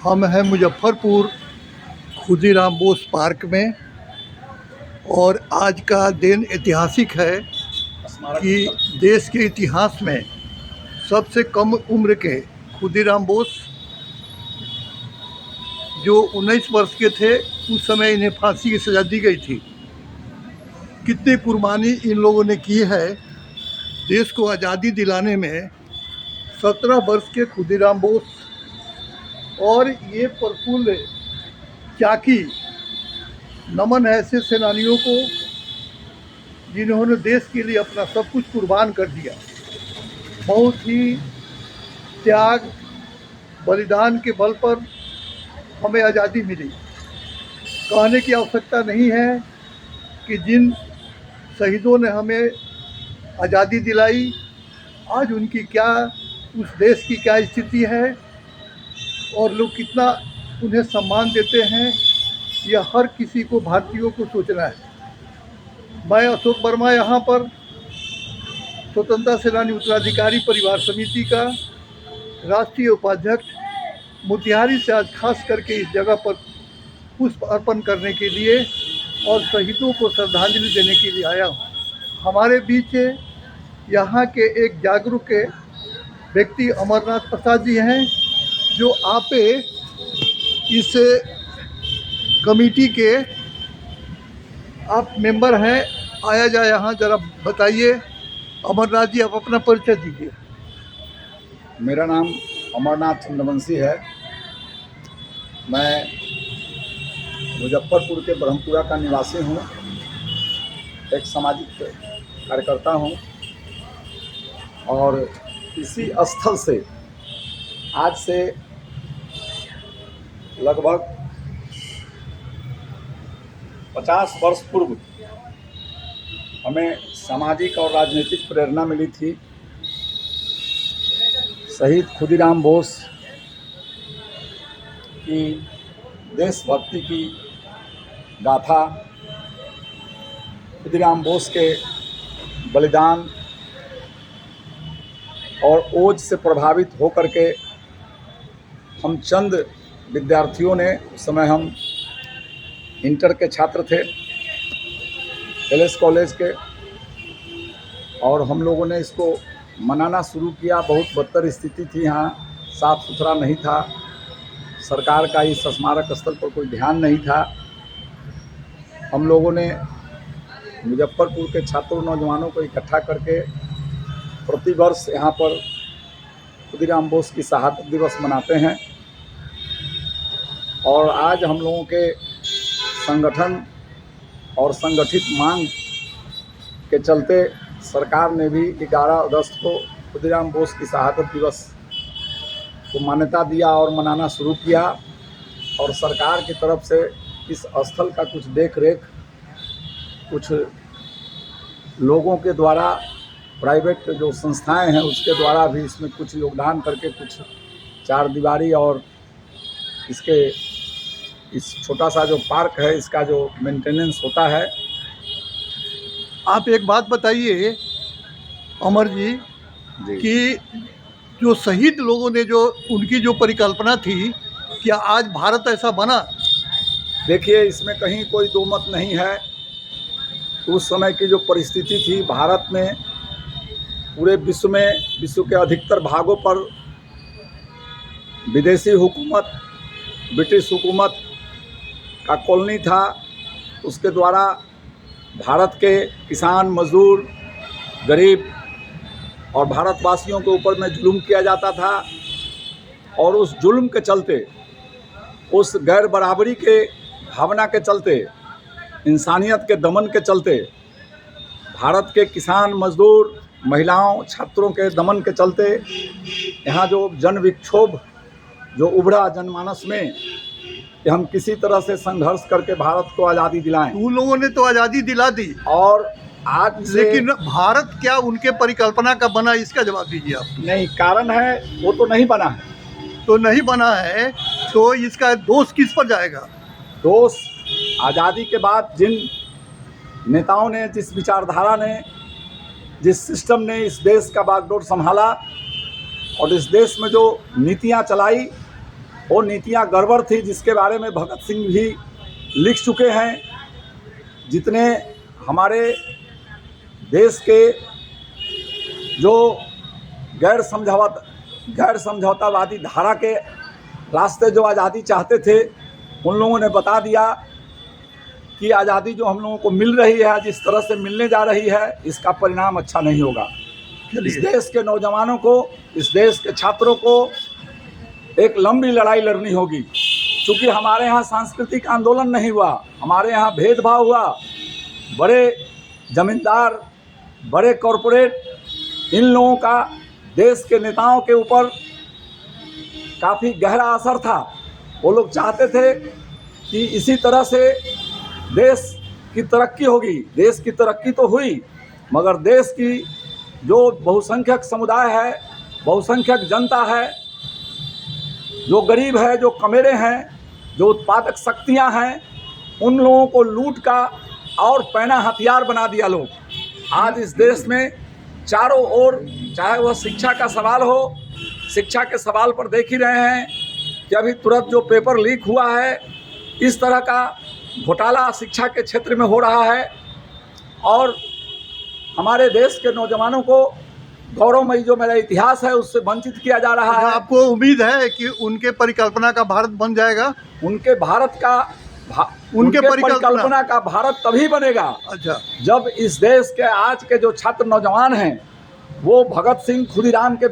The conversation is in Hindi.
हम हैं मुजफ्फरपुर खुदीराम बोस पार्क में और आज का दिन ऐतिहासिक है कि देश के इतिहास में सबसे कम उम्र के खुदीराम बोस जो 19 वर्ष के थे उस समय इन्हें फांसी की सज़ा दी गई थी। कितनी कुर्बानी इन लोगों ने की है देश को आज़ादी दिलाने में। 17 वर्ष के खुदीराम बोस और ये प्रफुल्ल चाकी नमन है ऐसे सेनानियों को जिन्होंने देश के लिए अपना सब कुछ कुर्बान कर दिया। बहुत ही त्याग बलिदान के बल पर हमें आज़ादी मिली। कहने की आवश्यकता नहीं है कि जिन शहीदों ने हमें आज़ादी दिलाई आज उनकी क्या, उस देश की क्या स्थिति है और लोग कितना उन्हें सम्मान देते हैं, यह हर किसी को, भारतीयों को सोचना है। मैं अशोक वर्मा यहाँ पर स्वतंत्रता सेनानी उत्तराधिकारी परिवार समिति का राष्ट्रीय उपाध्यक्ष मोतिहारी से आज खास करके इस जगह पर पुष्प अर्पण करने के लिए और शहीदों को श्रद्धांजलि देने के लिए आया हूँ। हमारे बीच यहाँ के एक जागरूक व्यक्ति अमरनाथ प्रसाद जी हैं जो आप इस कमेटी के आप मेंबर हैं। आया जाए यहाँ, ज़रा बताइए अमरनाथ जी, आप अपना परिचय दीजिए। मेरा नाम अमरनाथ चंद्रवंशी है। मैं मुजफ्फरपुर के ब्रह्मपुरा का निवासी हूँ, एक सामाजिक कार्यकर्ता हूँ और इसी स्थल से आज से लगभग 50 वर्ष पूर्व हमें सामाजिक और राजनीतिक प्रेरणा मिली थी। शहीद खुदीराम बोस की देशभक्ति की गाथा, खुदीराम बोस के बलिदान और ओज से प्रभावित होकर के हम चंद विद्यार्थियों ने, उस समय हम इंटर के छात्र थे एलएस कॉलेज के, और हम लोगों ने इसको मनाना शुरू किया। बहुत बदतर स्थिति थी, यहाँ साफ़ सुथरा नहीं था, सरकार का इस स्मारक स्थल पर कोई ध्यान नहीं था। हम लोगों ने मुजफ्फरपुर के छात्रों नौजवानों को इकट्ठा करके प्रतिवर्ष यहाँ पर खुदीराम बोस की शहादत दिवस मनाते हैं और आज हम लोगों के संगठन और संगठित मांग के चलते सरकार ने भी 11 अगस्त को खुदीराम बोस की शहादत दिवस को मान्यता दिया और मनाना शुरू किया। और सरकार की तरफ से इस स्थल का कुछ देख रेख कुछ लोगों के द्वारा, प्राइवेट जो संस्थाएं हैं उसके द्वारा भी इसमें कुछ योगदान करके कुछ चार दीवारी और इसके इस छोटा सा जो पार्क है इसका जो मेंटेनेंस होता है। आप एक बात बताइए अमर जी कि जो शहीद लोगों ने, जो उनकी जो परिकल्पना थी, क्या आज भारत ऐसा बना? देखिए, इसमें कहीं कोई दो मत नहीं है। उस समय की जो परिस्थिति थी, भारत में पूरे विश्व में, विश्व के अधिकतर भागों पर विदेशी हुकूमत, ब्रिटिश हुकूमत का कॉलोनी था। उसके द्वारा भारत के किसान, मजदूर, गरीब और भारतवासियों के ऊपर में जुल्म किया जाता था और उस जुल्म के चलते, उस गैर बराबरी के भावना के चलते, इंसानियत के दमन के चलते, भारत के किसान, मजदूर, महिलाओं, छात्रों के दमन के चलते यहाँ जो जन विक्षोभ जो उभरा जनमानस में कि हम किसी तरह से संघर्ष करके भारत को आज़ादी दिलाएं। उन लोगों ने तो आज़ादी दिला दी और आज लेकिन भारत क्या उनके परिकल्पना का बना, इसका जवाब दीजिए आप। नहीं, कारण है वो तो नहीं बना है। तो नहीं बना है तो इसका दोष किस पर जाएगा? दोष आज़ादी के बाद जिन नेताओं ने, जिस विचारधारा ने, जिस सिस्टम ने इस देश का बागडोर संभाला और इस देश में जो नीतियां चलाई वो नीतियाँ गड़बड़ थी, जिसके बारे में भगत सिंह भी लिख चुके हैं। जितने हमारे देश के जो गैर समझौतावादी धारा के रास्ते जो आज़ादी चाहते थे, उन लोगों ने बता दिया कि आज़ादी जो हम लोगों को मिल रही है, जिस तरह से मिलने जा रही है, इसका परिणाम अच्छा नहीं होगा। इस देश के नौजवानों को, इस देश के छात्रों को एक लंबी लड़ाई लड़नी होगी। क्योंकि हमारे यहाँ सांस्कृतिक आंदोलन नहीं हुआ, हमारे यहाँ भेदभाव हुआ। बड़े जमींदार, बड़े कॉरपोरेट, इन लोगों का देश के नेताओं के ऊपर काफ़ी गहरा असर था। वो लोग चाहते थे कि इसी तरह से देश की तरक्की होगी। देश की तरक्की तो हुई, मगर देश की जो बहुसंख्यक समुदाय है, बहुसंख्यक जनता है, जो गरीब है, जो कमेरे हैं, जो उत्पादक शक्तियां हैं, उन लोगों को लूट का और पैना हथियार बना दिया लोग। आज इस देश में चारों ओर, चाहे वह शिक्षा का सवाल हो, शिक्षा के सवाल पर देख ही रहे हैं कि अभी तुरंत जो पेपर लीक हुआ है, इस तरह का घोटाला शिक्षा के क्षेत्र में हो रहा है और हमारे देश के नौजवानों को गौरवमयी जो मेरा इतिहास है उससे वंचित किया जा रहा है। आपको उम्मीद है कि उनके परिकल्पना का भारत बन जाएगा? उनके परिकल्पना का भारत तभी बनेगा, अच्छा, जब इस देश के आज के जो छात्र नौजवान हैं, वो भगत सिंह, खुदीराम के